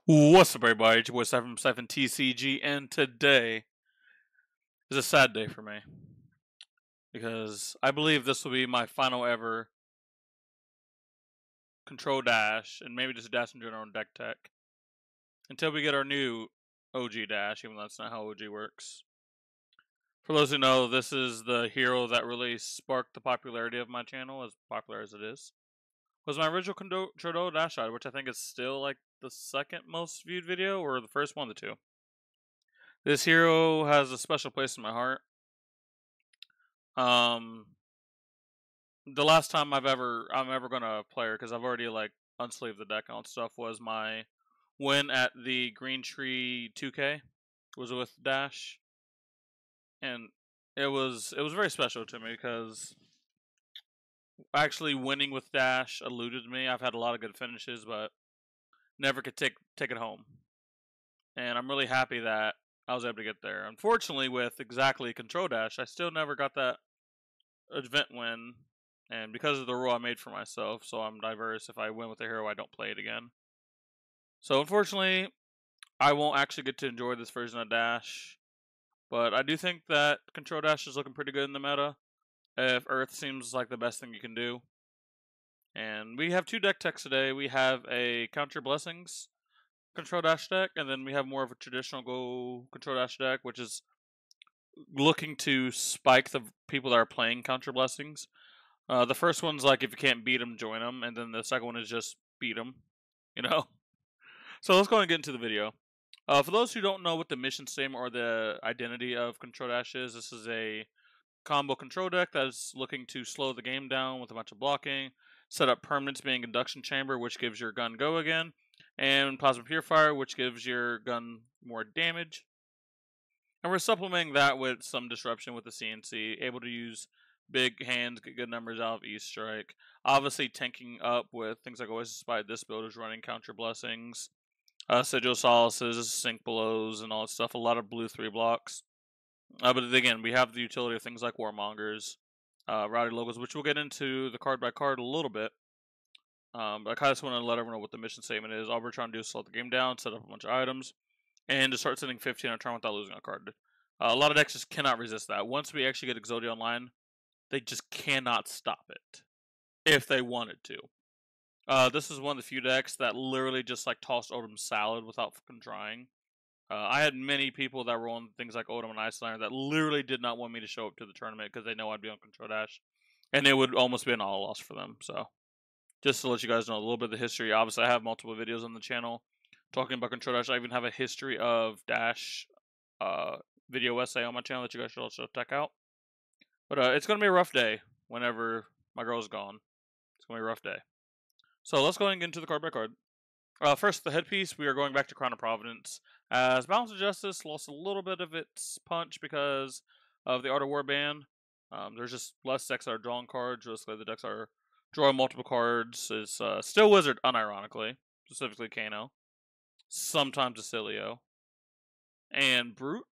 What's up, everybody? It's your boy Cypher from Siphon TCG, and today is a sad day for me because I believe this will be my final ever Control Dash, and maybe just Dash in general on Deck Tech, until we get our new OG Dash, even though that's not how OG works. For those who know, this is the hero that really sparked the popularity of my channel, as popular as it is. Was my original Control Dash side, which I think is still like the second most viewed video, or the first one of the two. This hero has a special place in my heart. The last time I'm ever gonna play her, because I've already like unsleeved the deck and stuff, was my win at the Green Tree 2K. Was with Dash, and it was very special to me because actually winning with Dash eluded me. I've had a lot of good finishes, but never could take it home. And I'm really happy that I was able to get there. Unfortunately, with exactly Control Dash, I still never got that event win, and because of the rule I made for myself, so I'm diverse. If I win with a hero, I don't play it again. So unfortunately, I won't actually get to enjoy this version of Dash, but I do think that Control Dash is looking pretty good in the meta. If Earth seems like the best thing you can do. And we have two deck techs today. We have a Counter Blessings Control Dash deck, and then we have more of a traditional Go Control Dash deck, which is looking to spike the people that are playing Counter Blessings. The first one's like, if you can't beat them, join them, and then the second one is just beat them, you know? So let's go and get into the video. For those who don't know what the mission statement or the identity of Control Dash is, this is a combo control deck that is looking to slow the game down with a bunch of blocking, set up permanents being Induction Chamber, which gives your gun go again, and Plasma Purifier, which gives your gun more damage. And we're supplementing that with some disruption with the CNC, able to use big hands, get good numbers out of E-Strike. Obviously tanking up with things like Oasis Spite. This build is running Counter Blessings, Sigil Solaces, Sink Belows, and all that stuff. A lot of blue 3 blocks. But again, we have the utility of things like Warmongers, Rowdy Logos, which we'll get into the card by card a little bit. But I kind of just want to let everyone know what the mission statement is. All we're trying to do is slow the game down, set up a bunch of items, and to start sitting 15 on a turn without losing a card. A lot of decks just cannot resist that. Once we actually get Exodia online, they just cannot stop it if they wanted to. This is one of the few decks that literally just like tossed Odom salad without fucking trying. I had many people that were on things like Odom and Icelander that literally did not want me to show up to the tournament because they know I'd be on Control Dash, and it would almost be an all loss for them. So, just to let you guys know a little bit of the history. Obviously, I have multiple videos on the channel talking about Control Dash. I even have a history of Dash video essay on my channel that you guys should also check out. But it's gonna be a rough day whenever my girl's gone. It's gonna be a rough day. So let's go and get into the card by card. First, the headpiece, we are going back to Crown of Providence, as Balance of Justice lost a little bit of its punch because of the Art of War ban. There's just less decks that are drawing cards. Basically, the decks are drawing multiple cards. Is still Wizard, unironically, specifically Kano. Sometimes Acilio. And Brute.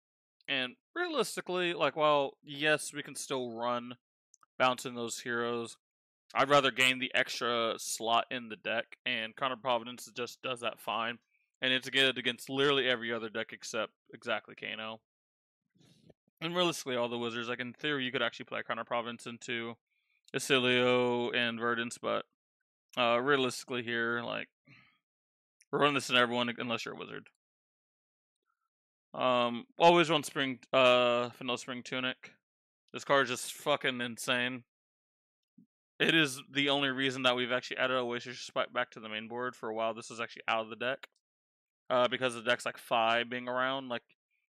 And realistically, like, while, yes, we can still run bouncing those heroes, I'd rather gain the extra slot in the deck, and Crown of Providence just does that fine. And it's good against literally every other deck except exactly Kano. And realistically, all the wizards, like in theory, you could actually play Crown of Providence into Acilio and Verdance, but realistically here, like, we're running this in everyone unless you're a wizard. Always run Vanilla Spring Tunic. This card is just fucking insane. It is the only reason that we've actually added Oasis Spite back to the main board. For a while, this was actually out of the deck. Because of decks like Phi being around. Like,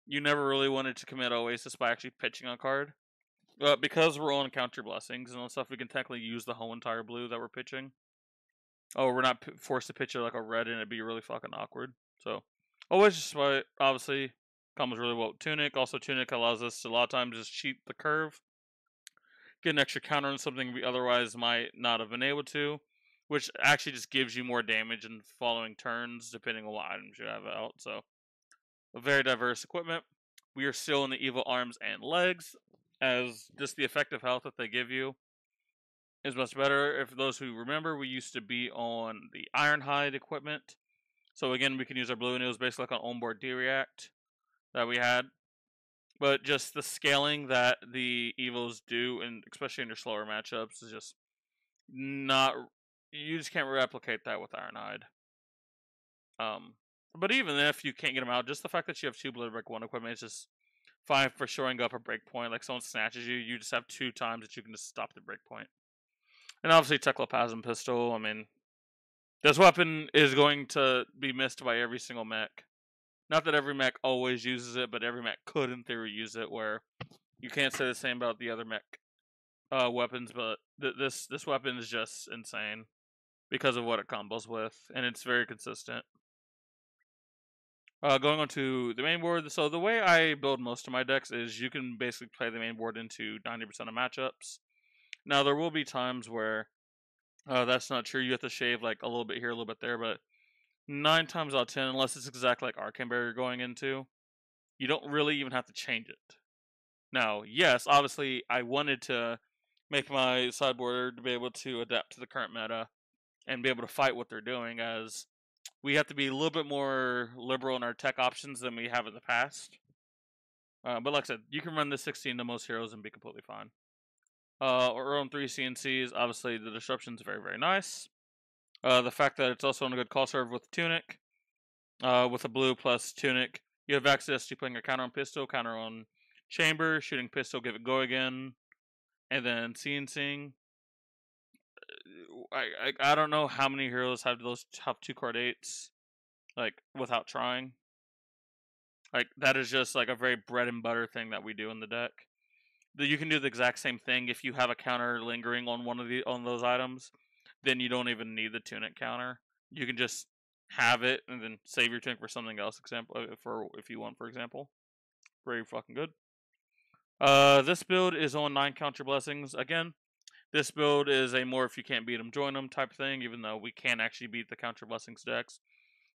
you never really wanted to commit Oasis by actually pitching a card. But because we're on Counter Blessings and all stuff, we can technically use the whole entire blue that we're pitching. Oh, we're not forced to pitch it like a red, and it'd be really fucking awkward. So, Oasis Spite, obviously, comes really well with Tunic. Also, Tunic allows us to, a lot of times, just cheat the curve. Get an extra counter on something we otherwise might not have been able to, which actually just gives you more damage in following turns, depending on what items you have out. So, a very diverse equipment. We are still in the evil arms and legs, as just the effective health that they give you is much better. If those who remember, we used to be on the Ironhide equipment, So again, we can use our blue, and it was basically like an onboard D-React that we had. But just the scaling that the Evos do, and especially in your slower matchups, is just not. You just can't replicate that with Ironhide. But even if you can't get them out, just the fact that you have 2 Bloodbreak 1 equipment is just fine for showing up a breakpoint. Like someone snatches you, you just have 2 times that you can just stop the breakpoint. And obviously, Tecloplasm Pistol. I mean, this weapon is going to be missed by every single mech. Not that every mech always uses it, but every mech could, in theory, use it. Where you can't say the same about the other mech weapons, but this weapon is just insane because of what it combos with, and it's very consistent. Going on to the main board. So the way I build most of my decks is you can basically play the main board into 90% of matchups. Now there will be times where that's not true. You have to shave like a little bit here, a little bit there, but 9 times out of 10, unless it's exactly like Arcane Barrier going into, you don't really even have to change it. Now, yes, obviously I wanted to make my sideboard to be able to adapt to the current meta and be able to fight what they're doing, as we have to be a little bit more liberal in our tech options than we have in the past. But like I said, you can run this 16 to most heroes and be completely fine. Our own 3 CNCs, obviously the disruption is very, very nice. The fact that it's also on a good call serve with Tunic, with a blue plus Tunic, you have access to putting a counter on Pistol, counter on Chamber, shooting Pistol, give it go again, and then CNCing. I don't know how many heroes have those top 2 card 8s, like, without trying. Like, that is just like a very bread and butter thing that we do in the deck. You can do the exact same thing if you have a counter lingering on on those items. Then you don't even need the Tunic counter. You can just have it and then save your Tunic for something else. If you want, for example, very fucking good. This build is on 9 Counter Blessings. Again, this build is a more if you can't beat them, join them type thing. Even though we can actually beat the Counter Blessings decks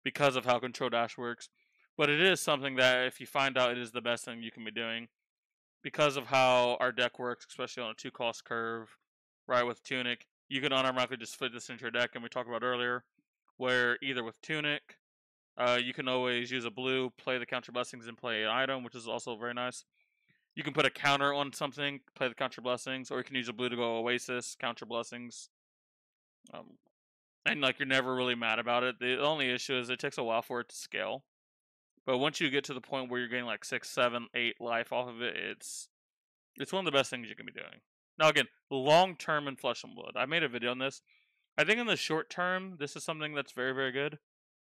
because of how Control Dash works. But it is something that if you find out, it is the best thing you can be doing. Because of how our deck works, especially on a 2-cost curve, right, with Tunic, you can unironically just fit this into your deck, and we talked about earlier, where either with Tunic, you can always use a blue, play the Counter Blessings, and play an item, which is also very nice. You can put a counter on something, play the Counter Blessings, or you can use a blue to go Oasis, Counter Blessings. And like you're never really mad about it. The only issue is it takes a while for it to scale. But once you get to the point where you're getting like 6, 7, 8 life off of it, it's one of the best things you can be doing. Now again, long term in Flesh and Blood. I made a video on this. I think in the short term, this is something that's very, very good.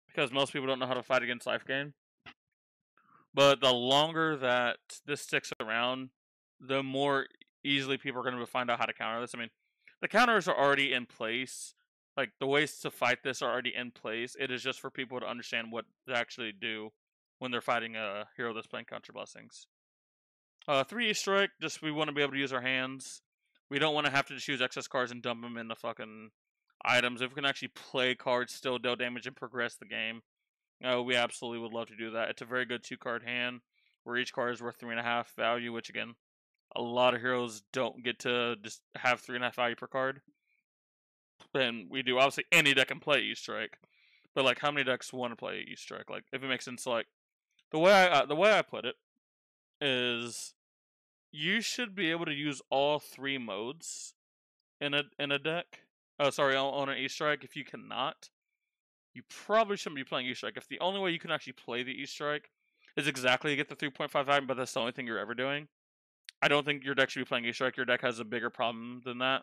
Because most people don't know how to fight against life gain. But the longer that this sticks around, the more easily people are going to find out how to counter this. I mean, the counters are already in place. Like, the ways to fight this are already in place. It is just for people to understand what to actually do when they're fighting a hero that's playing Counter Blessings. 3 E-Strike, just we want to be able to use our hands. We don't want to have to choose excess cards and dump them in the fucking items. If we can actually play cards, still deal damage, and progress the game, we absolutely would love to do that. It's a very good 2-card hand, where each card is worth 3.5 value, which again, a lot of heroes don't get to just have 3.5 value per card. And we do. Obviously, any deck can play E-Strike, but like, how many decks want to play E-Strike? Like, if it makes sense, like the way I put it is, you should be able to use all 3 modes in a deck. Oh, sorry, on an E-Strike. If you cannot, you probably shouldn't be playing E-Strike. If the only way you can actually play the E-Strike is exactly to get the 3.5 value, but that's the only thing you're ever doing, I don't think your deck should be playing E-Strike. Your deck has a bigger problem than that,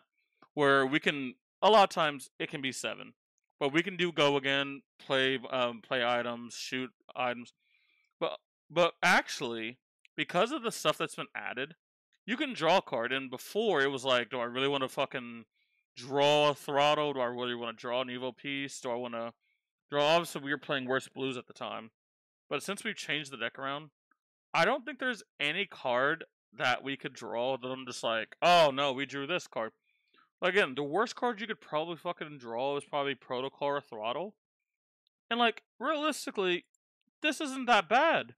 where we can, a lot of times, it can be 7. But we can do go again, play items, shoot items. But actually, because of the stuff that's been added, you can draw a card. And before, it was like, do I really want to fucking draw a Throttle? Do I really want to draw an Evo Piece? Do I want to draw? Obviously, we were playing worse blues at the time. But since we've changed the deck around, I don't think there's any card that we could draw that I'm just like, oh no, we drew this card. Again, the worst card you could probably fucking draw is probably Protocol or Throttle. And like, realistically, this isn't that bad.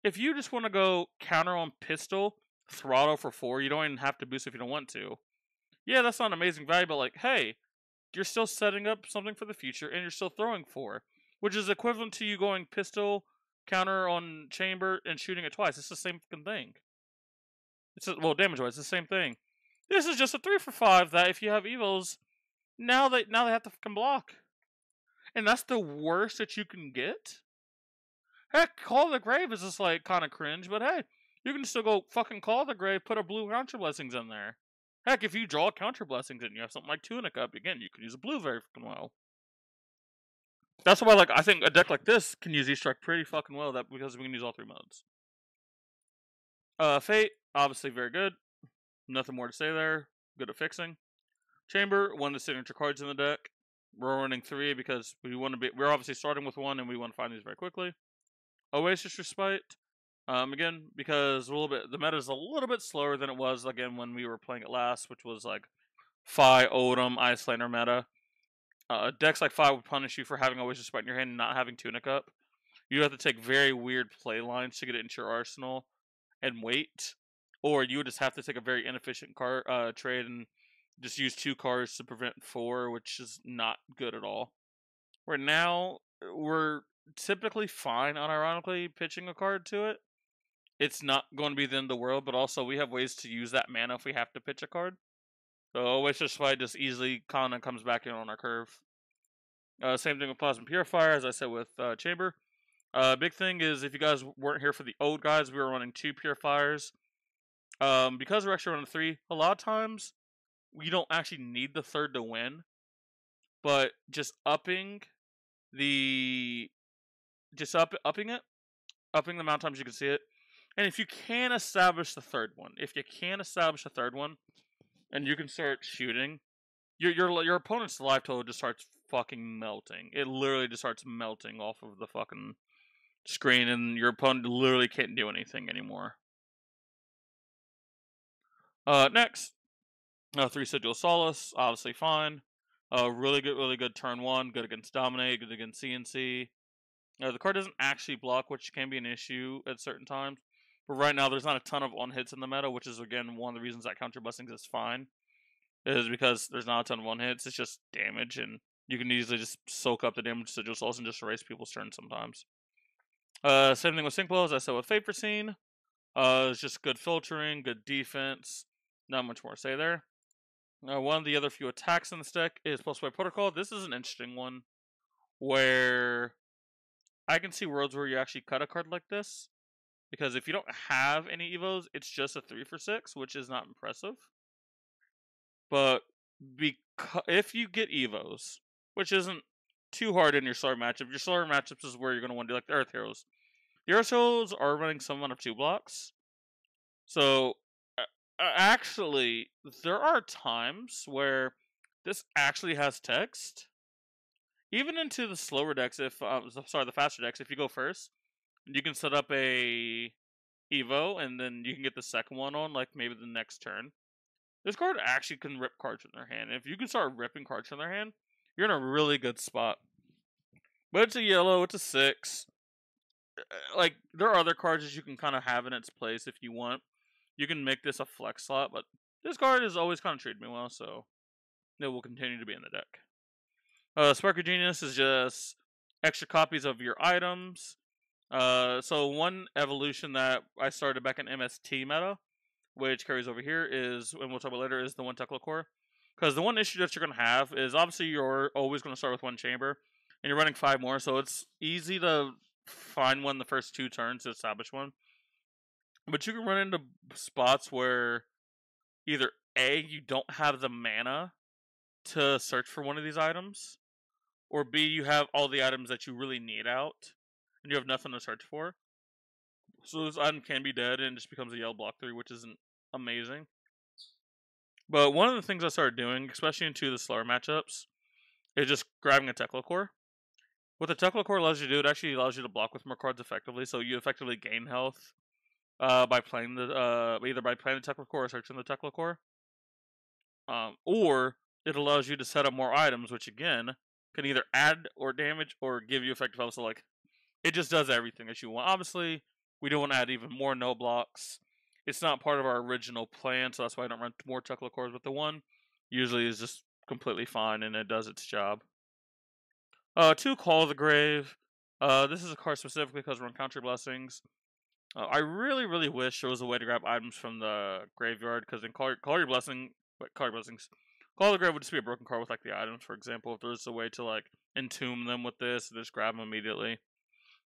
If you just want to go counter on Pistol, Throttle for 4, you don't even have to boost if you don't want to. Yeah, that's not amazing value, but like, hey, you're still setting up something for the future, and you're still throwing 4. which is equivalent to you going pistol, counter on chamber, and shooting it twice. It's the same fucking thing. Well, damage-wise, it's the same thing. This is just a 3 for 5 that if you have evos, now they have to fucking block. And that's the worst that you can get? Heck, Call of the Grave is just like kind of cringe, but hey, you can still go fucking Call of the Grave, put a blue counter blessings in there. Heck, if you draw counter blessings and you have something like Tunic up, again, you can use a blue very fucking well. That's why, like, I think a deck like this can use E-Strike pretty fucking well, because we can use all 3 modes. Fate, obviously very good. Nothing more to say there. Good at fixing. Chamber, one of the signature cards in the deck. We're running 3 because we're obviously starting with 1 and we want to find these very quickly. Oasis Respite, again, because the meta is a little bit slower than it was, again, when we were playing it last, which was like Fi, Odom, Iyslander meta. Decks like Fi would punish you for having Oasis Respite in your hand and not having Tunic up. You have to take very weird play lines to get it into your arsenal and wait. Or you would just have to take a very inefficient trade and just use 2 cards to prevent 4, which is not good at all. Right now, we're typically fine, unironically, pitching a card to it. It's not going to be the end of the world, but also we have ways to use that mana if we have to pitch a card. So Oasis Fight just easily kind of comes back in on our curve. Same thing with Plasma Purifier, as I said with Chamber. Big thing is, if you guys weren't here for the old guys, we were running 2 Purifiers. Because we're actually running 3, a lot of times we don't actually need the 3rd to win, but just upping the amount of times you can see it, and if you can establish the 3rd one, and you can start shooting, your opponent's life total just starts fucking melting. It literally just starts melting off of the fucking screen, and your opponent literally can't do anything anymore. Next, 3 Sigil Solace, obviously fine. Really good turn 1, good against Dominate, good against CNC. The card doesn't actually block, which can be an issue at certain times. But right now, there's not a ton of one-hits in the meta, which is, again, one of the reasons that Counter Blessings is fine. Is because there's not a ton of one-hits, it's just damage, and you can easily just soak up the damage to Sigil Solace and just erase people's turns sometimes. Same thing with Sync Blow, as I said with Fate Foreseen. It's just good filtering, good defense. Not much more to say there. One of the other few attacks in this deck is Pulse Wave Protocol. This is an interesting one, where I can see worlds where you actually cut a card like this, because if you don't have any evos, it's just a 3 for 6, which is not impressive. But if you get evos, which isn't too hard in your slower matchup, your slower matchups is where you're going to want to do like the Earth Heroes. The Earth Heroes are running some amount of 2 blocks. So, actually, there are times where this actually has text. Even into the slower decks, the faster decks, if you go first, you can set up a Evo, and then you can get the second one on, like, maybe the next turn. This card actually can rip cards from their hand. If you can start ripping cards from their hand, you're in a really good spot. But it's a yellow, it's a 6. Like, there are other cards that you can kind of have in its place if you want. You can make this a flex slot, but this card has always kind of treated me well, so it will continue to be in the deck. Spark of Genius is just extra copies of your items. So one evolution that I started back in MST meta, which carries over here, is, and we'll talk about later, is the 1 Tekla Core. Because the one issue that you're going to have is, obviously, you're always going to start with 1 chamber, and you're running 5 more, so it's easy to find one the first 2 turns to establish one. But you can run into spots where either A, you don't have the mana to search for one of these items, or B, you have all the items that you really need out, and you have nothing to search for. So this item can be dead and just becomes a yellow block 3, which isn't amazing. But one of the things I started doing, especially into the slower matchups, is just grabbing a Tekla Core. What the Tekla Core allows you to do, it actually allows you to block with more cards effectively, so you effectively gain health by playing either by playing the Tekla Core or searching the Tekla Core. Or it allows you to set up more items, which again can either add or damage or give you effective health. So like, it just does everything that you want. Obviously, we don't want to add even more no blocks. It's not part of our original plan, so that's why I don't run more Tekla Cores. But the one usually is just completely fine and it does its job. 2 Call of the Grave. This is a card specifically because we're on Country Blessings. I really, really wish there was a way to grab items from the graveyard, because in Call Your Blessings, Call of the Grave would just be a broken card with like the items, for example. If there's a way to like entomb them with this, just grab them immediately.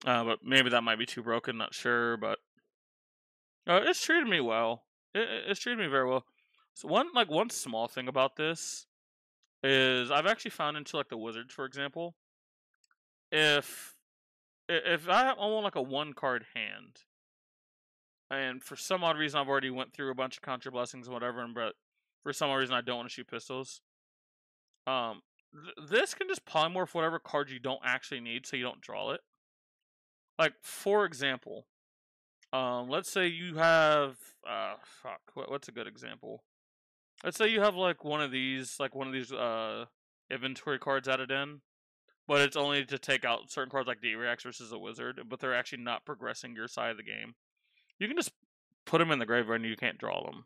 But maybe that might be too broken, not sure, but it's treated me well. It's treated me very well. So one small thing about this is I've actually found into like the Wizards, for example, if if I own like a 1-card hand, and for some odd reason I've already went through a bunch of Contra Blessings and whatever, but for some odd reason I don't want to shoot pistols, this can just polymorph whatever card you don't actually need, so you don't draw it. Like, for example, let's say you have what's a good example? Let's say you have like one of these inventory cards added in, but it's only to take out certain cards like D-Rex versus a wizard, but they're actually not progressing your side of the game. You can just put them in the graveyard and you can't draw them.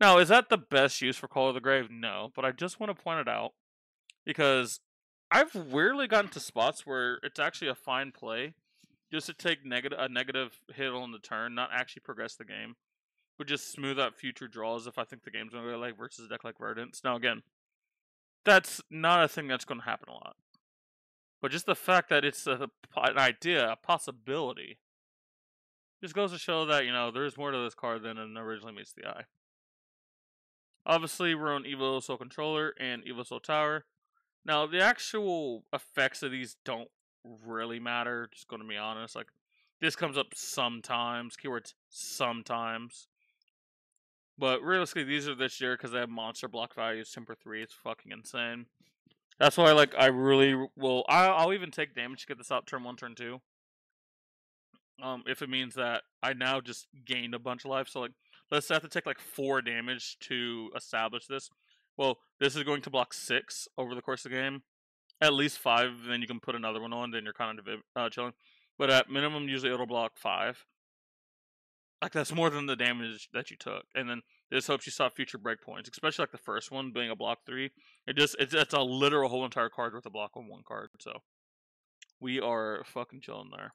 Now, is that the best use for Call of the Grave? No, but I just want to point it out because I've rarely gotten to spots where it's actually a fine play just to take a negative hit on the turn, not actually progress the game, but just smooth out future draws if I think the game's going to go like versus a deck like Verdance. Now, again, that's not a thing that's going to happen a lot. But just the fact that it's an idea, a possibility, just goes to show that, there's more to this card than it originally meets the eye. Obviously, we're on Evo Soul Controller and Evo Soul Tower. Now, the actual effects of these don't really matter, just going to be honest. Like, this comes up sometimes, keywords sometimes. But realistically, these are this year because they have monster block values, Temper 3. It's fucking insane. That's why, I really will. I'll even take damage to get this out turn 1, turn 2. If it means that I now just gained a bunch of life. So, let's say I have to take 4 damage to establish this. Well, this is going to block 6 over the course of the game. At least 5, then you can put another one on, then you're kind of chilling. But at minimum, usually it'll block 5. That's more than the damage that you took. And then this hopes you stop future breakpoints, especially the first one being a block 3. It's a literal whole entire card with a block on 1 card. So we are fucking chilling there.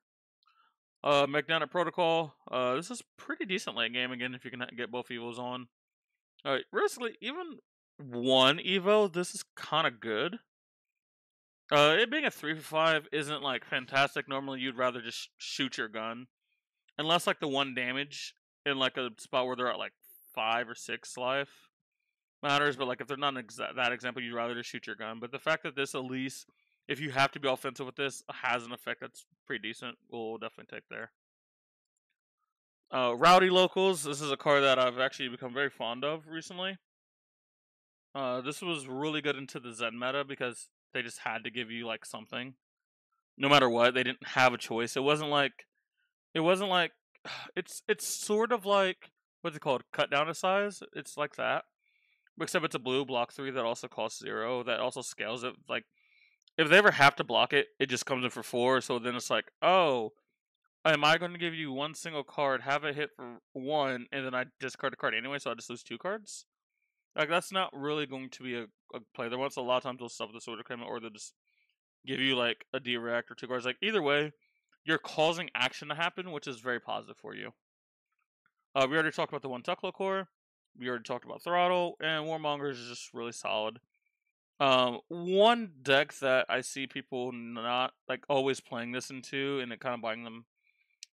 Magnetic Protocol. This is pretty decent late game again if you can get both Evos on. Alright, realistically, even 1 Evo, this is kind of good. It being a 3 for 5 isn't fantastic. Normally you'd rather just shoot your gun. Unless the 1 damage in a spot where they're at 5 or 6 life matters, but if they're not that example, you'd rather just shoot your gun. But the fact that this, at least if you have to be offensive with this, has an effect that's pretty decent, we'll definitely take there. Rowdy Locals. This is a card that I've actually become very fond of recently. This was really good into the Zen meta because they just had to give you something, no matter what. They didn't have a choice. It wasn't like it's sort of like, what's it called, cut down to size. It's like that, except it's a blue block 3 that also costs 0. That also scales it. If they ever have to block it, it just comes in for 4. So then it's oh, am I going to give you 1 single card, have it hit for 1, and then I discard a card anyway, so I just lose 2 cards? That's not really going to be a play. There once a lot of times they'll stuff the Sword of Kramen, or they'll just give you a direct or 2 cards. Either way, you're causing action to happen, which is very positive for you. We already talked about the 1 Tuklo core. We already talked about Throttle, and Warmongers is just really solid. One deck that I see people not always playing this into, and it kind of buying them,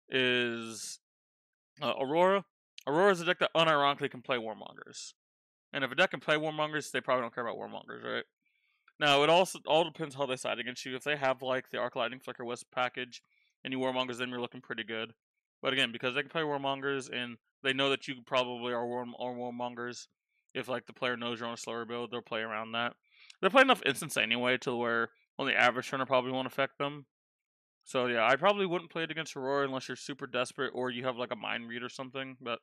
is Aurora. Aurora is a deck that unironically can play Warmongers. And if a deck can play Warmongers, they probably don't care about Warmongers, right? Now, it also all depends how they side against you. If they have the Arc Lightning Flicker Wisp package and you Warmongers, then you're looking pretty good. But again, because they can play Warmongers and they know that you probably are Warmongers, if the player knows you're on a slower build, they'll play around that. They play enough instants anyway to where on the average turn it probably won't affect them. So yeah, I probably wouldn't play it against Aurora unless you're super desperate or you have a mind read or something. But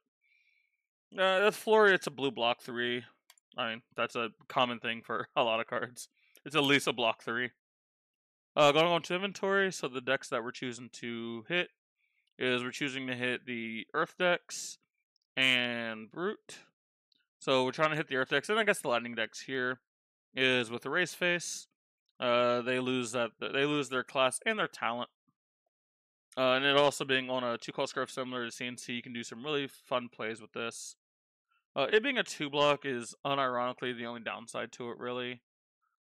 that's Flurry. It's a blue block 3. I mean, that's a common thing for a lot of cards. It's at least a block 3. Going on to inventory. So the decks that we're choosing to hit is we're choosing to hit the Earth decks and Brute. So we're trying to hit the Earth decks, and I guess the Lightning decks here is with Erase Face. They lose their class and their talent. And it also being on a 2-cost scarf similar to CNC, you can do some really fun plays with this. It being a 2-block is unironically the only downside to it, really.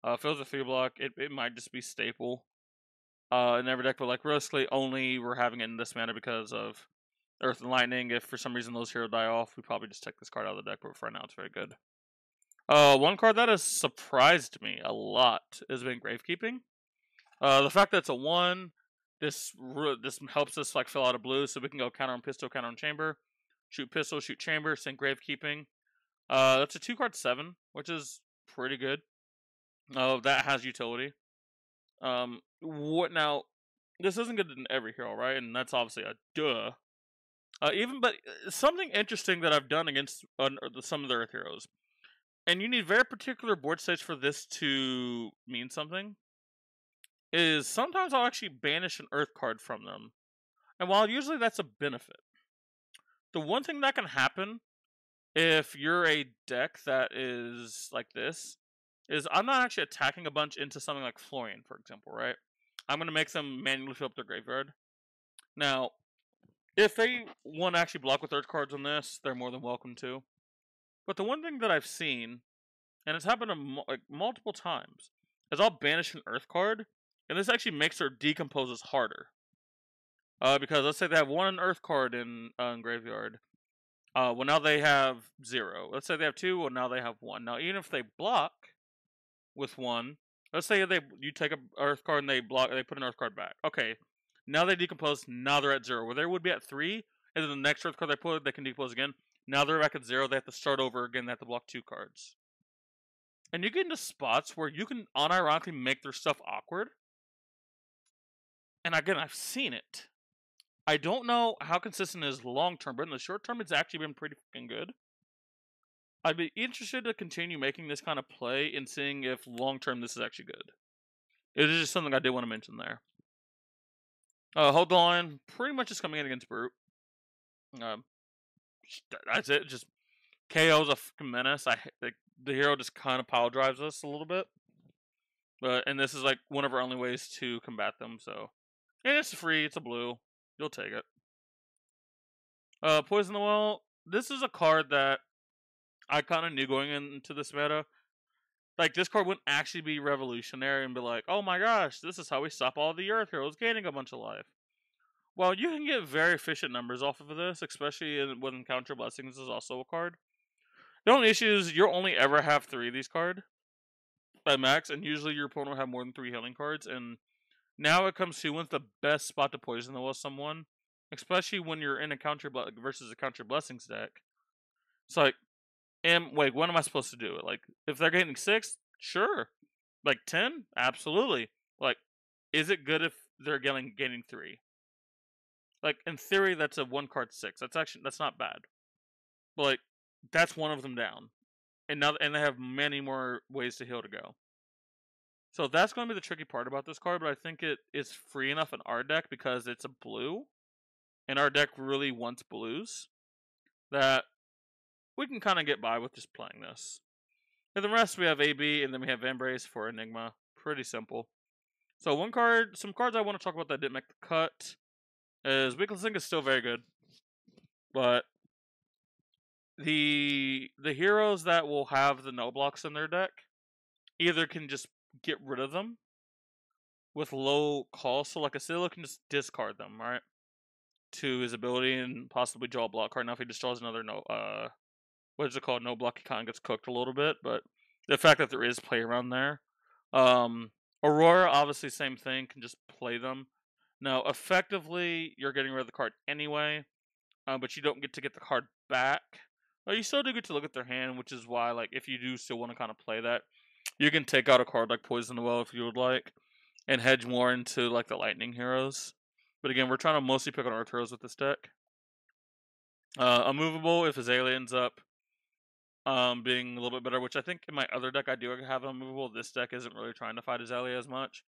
If it was a 3-block, it might just be staple in every deck, but like realistically, only we're having it in this mana because of Earth and Lightning. If for some reason those heroes die off, we probably just take this card out of the deck, but for now it's very good. One card that has surprised me a lot has been Gravekeeping. The fact that it's a 1, this helps us like fill out a blue, so we can go counter on pistol, counter on chamber, shoot pistol, shoot chamber, sink Gravekeeping. That's a 2-card 7, which is pretty good. That has utility. What now? This isn't good in every hero, right? And that's obviously a duh. But something interesting that I've done against some of the Earth heroes, and you need very particular board states for this to mean something, is sometimes I'll actually banish an Earth card from them. And while usually that's a benefit, the one thing that can happen if you're a deck that is like this is I'm not actually attacking a bunch into something like Florian, for example, right? I'm going to make them manually fill up their graveyard. Now, if they want to actually block with Earth cards on this, they're more than welcome to. But the one thing that I've seen, and it's happened multiple times, is I'll banish an Earth card, and this actually makes their decomposes harder. Because let's say they have 1 Earth card in graveyard. Well, now they have 0. Let's say they have 2, well, now they have 1. Now, even if they block with 1, let's say you take an Earth card and they put an Earth card back. Okay, now they decompose, now they're at 0. Where they would be at 3, and then the next Earth card they put, they can decompose again. Now they're back at 0, they have to start over again, they have to block 2 cards. And you get into spots where you can unironically make their stuff awkward. And again, I've seen it. I don't know how consistent it is long term, but in the short term, it's actually been pretty fucking good. I'd be interested to continue making this kind of play and seeing if long term this is actually good. It is just something I did want to mention there. Hold on, pretty much just coming in against Brute. That's it. Just KO's a fucking menace. The hero just kind of pile drives us a little bit, and this is like one of our only ways to combat them. So, and it's free. It's a blue. You'll take it. Poison the Well. This is a card that I kind of knew going into this meta. Like, this card wouldn't actually be revolutionary and be like, oh my gosh, this is how we stop all the Earth heroes gaining a bunch of life. Well, you can get very efficient numbers off of this, especially when Encounter Blessings is also a card. The only issue is you'll only ever have 3 of these cards at max, and usually your opponent will have more than 3 healing cards, and now it comes to when's the best spot to Poison the Well someone, especially when you're in a versus a Counter Blessings deck. It's like, wait, what am I supposed to do? Like, if they're getting 6, sure. Like 10, absolutely. Like, is it good if they're gaining 3? Like, in theory, that's a 1-card 6. That's not bad. But like, that's one of them down, and they have many more ways to heal to go. So that's going to be the tricky part about this card, but I think it is free enough in our deck because it's a blue, and our deck really wants blues, that we can kind of get by with just playing this. And the rest we have AB, and then we have Embrace for Enigma. Pretty simple. So some cards I want to talk about that didn't make the cut is Weakling Sync is still very good, but the heroes that will have the no blocks in their deck either can just get rid of them with low cost. So like Asilo can just discard them, right? To his ability and possibly draw a block card. Now if he just draws another what is it called? No block, he kind of gets cooked a little bit, but the fact that there is play around there. Aurora, obviously same thing, can just play them. Now, effectively, you're getting rid of the card anyway, but you don't get to get the card back. You still do get to look at their hand, which is why, like, if you do still want to kind of play that, you can take out a card like Poison the Well if you would like, and hedge more into, like, the Lightning heroes. But again, we're trying to mostly pick on Earth heroes with this deck. Unmovable if Azalea ends up being a little bit better, which I think in my other deck I do have Unmovable. This deck isn't really trying to fight Azalea as much.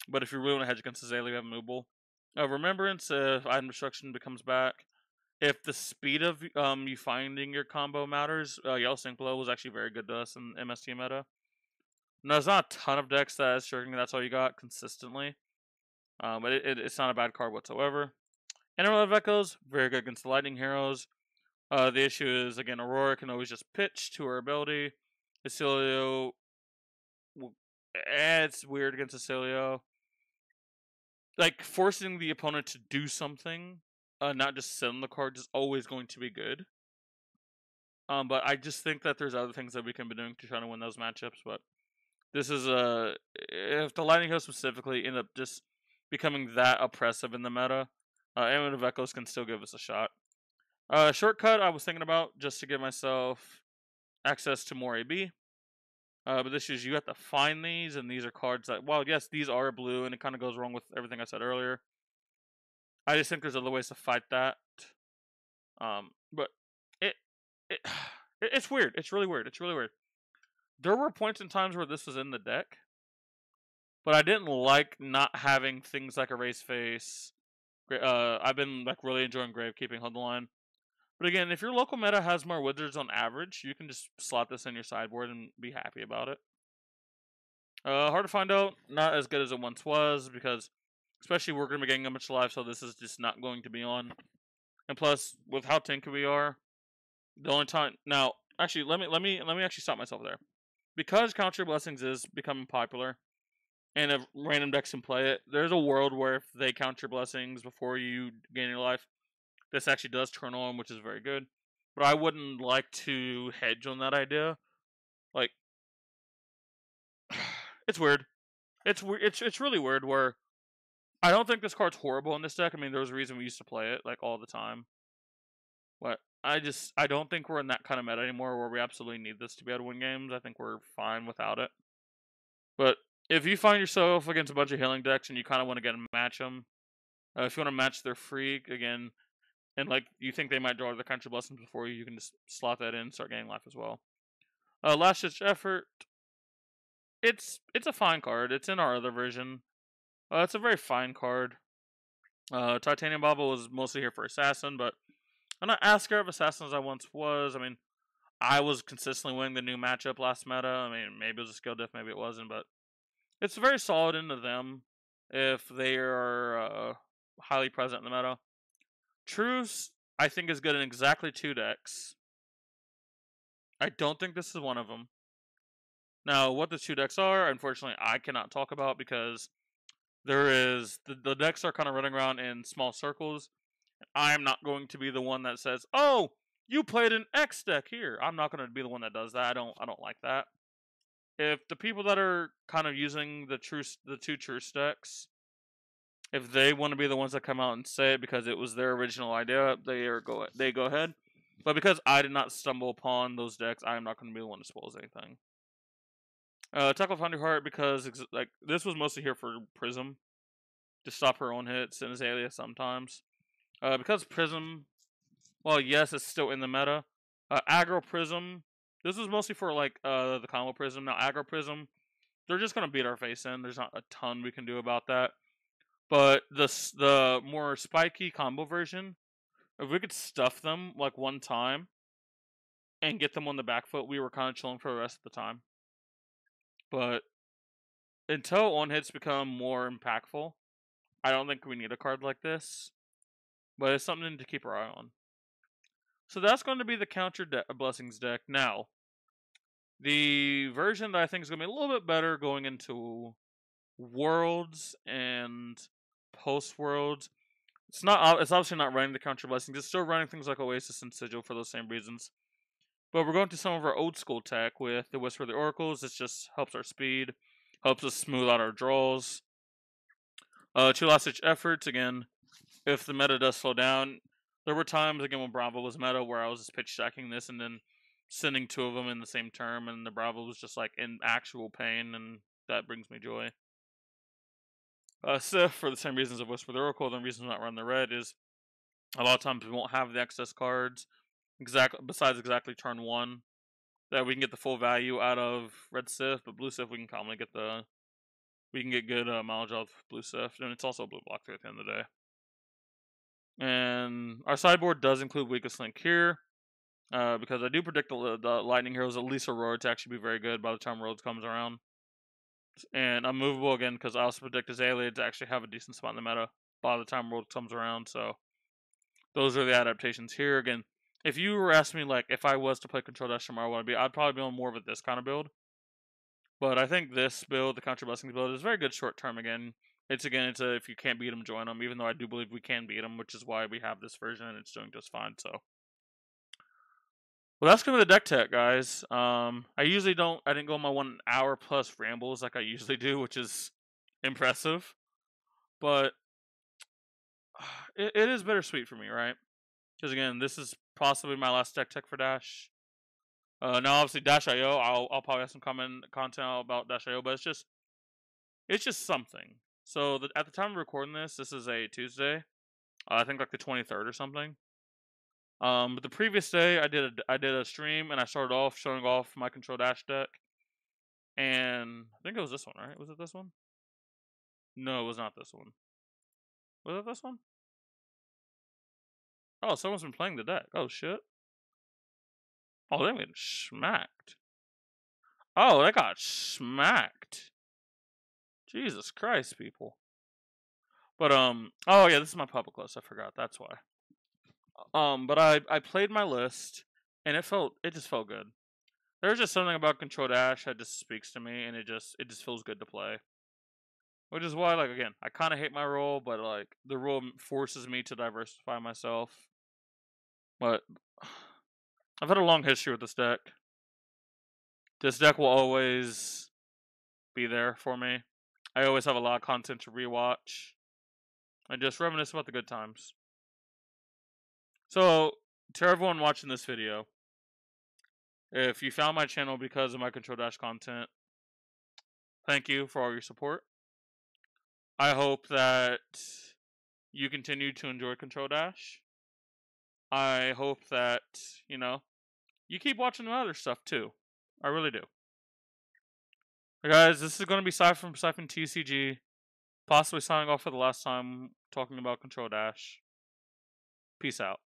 But if you really want to hedge against Azalea, you have Unmovable. Remembrance if Item Destruction becomes back. If the speed of you finding your combo matters, Yellow Sync Blow was actually very good to us in MST meta. No, there's not a ton of decks that is triggering. That's all you got consistently. But it's not a bad card whatsoever. Interlev Echoes, very good against the Lightning Heroes. The issue is, again, Aurora can always just pitch to her ability. Acilio, it's weird against Acilio. Like, forcing the opponent to do something, not just sit on the card, is always going to be good. But I just think that there's other things that we can be doing to try to win those matchups. But this is if the Lightning Heroes specifically end up just becoming that oppressive in the meta, Amulet of Echoes can still give us a shot. Shortcut I was thinking about just to give myself access to more AB. But this is, you have to find these, and these are cards that, well, yes, these are blue, and it kind of goes wrong with everything I said earlier. I just think there's other ways to fight that. But it's weird. It's really weird. It's really weird. There were points in times where this was in the deck, but I didn't like not having things like Erase Face. I've been like really enjoying Gravekeeping, Hold the Line. But again, if your local meta has more wizards on average, you can just slot this in your sideboard and be happy about it. Hard to find out. Not as good as it once was, because especially we're going to be getting a much live, so this is just not going to be on. And plus, with how tanky we are, the only time now, actually, let me actually stop myself there, because Counter Blessings is becoming popular, and if random decks can play it, there's a world where if they counter Blessings before you gain your life, this actually does turn on, which is very good. But I wouldn't like to hedge on that idea. Like, it's weird. It's really weird. Where I don't think this card's horrible in this deck. I mean, there was a reason we used to play it like all the time. But I don't think we're in that kind of meta anymore where we absolutely need this to be able to win games. I think we're fine without it. But if you find yourself against a bunch of healing decks and you kind of want to get and match them, if you want to match their freak again, and like you think they might draw the Counter Blessings before you, you can just slot that in and start getting life as well. Last Ditch Effort. It's a fine card. It's in our other version. It's a very fine card. Titanium Bauble was mostly here for Assassin, but I'm not as scared of Assassin as I once was. I mean, I was consistently winning the new matchup last meta. I mean, maybe it was a skill diff, maybe it wasn't, but it's very solid into them if they are highly present in the meta. Truce, I think, is good in exactly 2 decks. I don't think this is one of them. Now, what the 2 decks are, unfortunately, I cannot talk about because there is the decks are kind of running around in small circles. I'm not going to be the one that says, "Oh, you played an X deck here." I'm not going to be the one that does that. I don't like that. If the people that are kind of using the 2 Truce decks, if they want to be the ones that come out and say it because it was their original idea, they go ahead. But because I did not stumble upon those decks, I am not going to be the one to spoil anything. Tackle Thunderheart, because like this was mostly here for Prism to stop her own hits and Azalea sometimes. Because Prism, well, yes, it's still in the meta. Aggro Prism, this is mostly for like the combo Prism. Now Aggro Prism, they're just gonna beat our face in. There's not a ton we can do about that. But the more spiky combo version, if we could stuff them like one time and get them on the back foot, we were kind of chilling for the rest of the time. But until on hits become more impactful, I don't think we need a card like this. But it's something to keep our eye on. So that's going to be the Counter Blessings deck. Now, the version that I think is going to be a little bit better going into Worlds and Post Worlds. It's obviously not running the Counter Blessings. It's still running things like Oasis and Sigil for those same reasons. But we're going to some of our old school tech with the Whisper of the Oracles. This just helps our speed, helps us smooth out our draws. 2 Last Ditch Efforts, again, if the meta does slow down. There were times, again, when Bravo was meta where I was just pitch stacking this and then sending 2 of them in the same term, and the Bravo was just like in actual pain, and that brings me joy. Sif, for the same reasons of Whisper the Oracle, the reason not run the red is a lot of times we won't have the excess cards besides exactly turn 1 that we can get the full value out of red Sif, but blue Sif we can commonly get good mileage out of blue Sif, and it's also a blue blocker at the end of the day. And our sideboard does include Weakest Link here, because I do predict the Lightning Heroes, at least Aurora, to actually be very good by the time Worlds comes around. and unmovable again because I also predict Azalea to actually have a decent spot in the meta by the time World comes around. So those are the adaptations here. Again, if you were asking me like if I was to play Control Dash tomorrow, I'd probably be on more of this kind of build. But I think this build, the Contra Blessings build, is very good short term. Again, it's a if you can't beat them, join them. Even though I do believe we can beat them, which is why we have this version and it's doing just fine. So. Well, that's kind of the deck tech, guys. I didn't go on my 1 hour plus rambles like I usually do, which is impressive. But it is bittersweet for me, right? Because again, this is possibly my last deck tech for Dash. Now, obviously, Dash.io, I'll probably have some content about Dash.io, but it's just something. So at the time of recording this is a Tuesday. I think like the 23rd or something. But the previous day, I did a stream and I started off showing off my Control Dash deck, and I think it was this one, right? Was it this one? No, it was not this one. Was it this one? Oh, someone's been playing the deck. Oh shit. Oh, they got smacked. Oh, they got smacked. Jesus Christ, people. But oh yeah, this is my public list. I forgot. That's why. But I played my list, and it just felt good. There's just something about Control Dash that just speaks to me, and it just feels good to play. Which is why, like, again, I kind of hate my role, but like the role forces me to diversify myself. But I've had a long history with this deck. This deck will always be there for me. I always have a lot of content to rewatch and just reminisce about the good times. So, to everyone watching this video, if you found my channel because of my Control Dash content, thank you for all your support. I hope that you continue to enjoy Control Dash. I hope that, you keep watching the other stuff too. I really do. Hey guys, this is going to be Cy from Siphon TCG. Possibly signing off for the last time talking about Control Dash. Peace out.